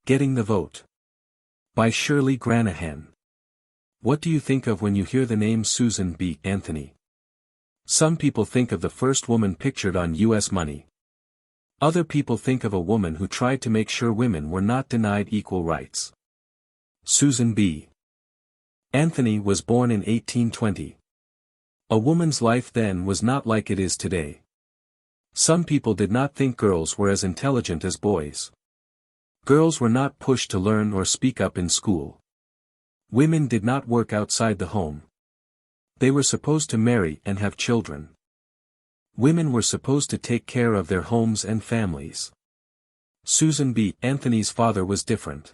Getting the Vote. By Shirley Granahan. What do you think of when you hear the name Susan B. Anthony? Some people think of the first woman pictured on U.S. money. Other people think of a woman who tried to make sure women were not denied equal rights. Susan B. Anthony was born in 1820. A woman's life then was not like it is today. Some people did not think girls were as intelligent as boys. Girls were not pushed to learn or speak up in school. Women did not work outside the home. They were supposed to marry and have children. Women were supposed to take care of their homes and families. Susan B. Anthony's father was different.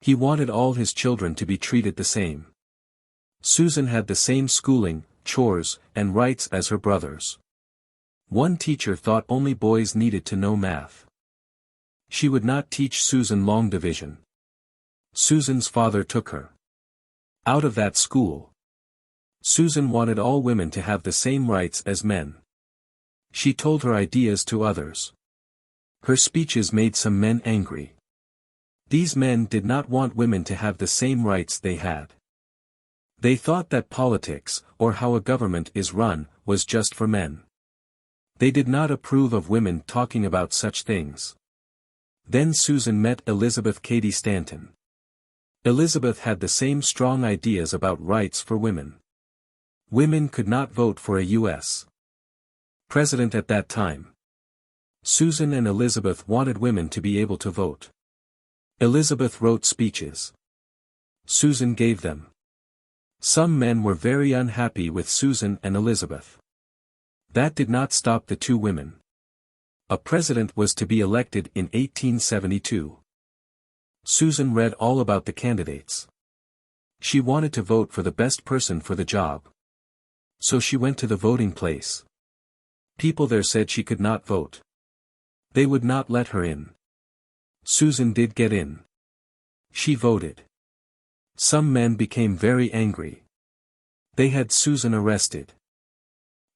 He wanted all his children to be treated the same. Susan had the same schooling, chores, and rights as her brothers. One teacher thought only boys needed to know math. She would not teach Susan long division. Susan's father took her out of that school. Susan wanted all women to have the same rights as men. She told her ideas to others. Her speeches made some men angry. These men did not want women to have the same rights they had. They thought that politics, or how a government is run, was just for men. They did not approve of women talking about such things. Then Susan met Elizabeth Cady Stanton. Elizabeth had the same strong ideas about rights for women. Women could not vote for a U.S. president at that time. Susan and Elizabeth wanted women to be able to vote. Elizabeth wrote speeches. Susan gave them. Some men were very unhappy with Susan and Elizabeth. That did not stop the two women. A president was to be elected in 1872. Susan read all about the candidates. She wanted to vote for the best person for the job. So she went to the voting place. People there said she could not vote. They would not let her in. Susan did get in. She voted. Some men became very angry. They had Susan arrested.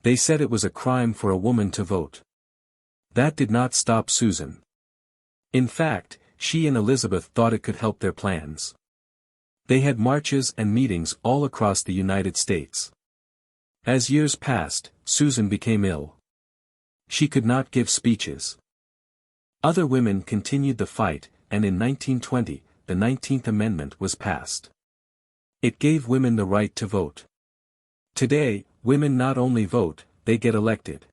They said it was a crime for a woman to vote. That did not stop Susan. In fact, she and Elizabeth thought it could help their plans. They had marches and meetings all across the United States. As years passed, Susan became ill. She could not give speeches. Other women continued the fight, and in 1920, the 19th Amendment was passed. It gave women the right to vote. Today, women not only vote, they get elected.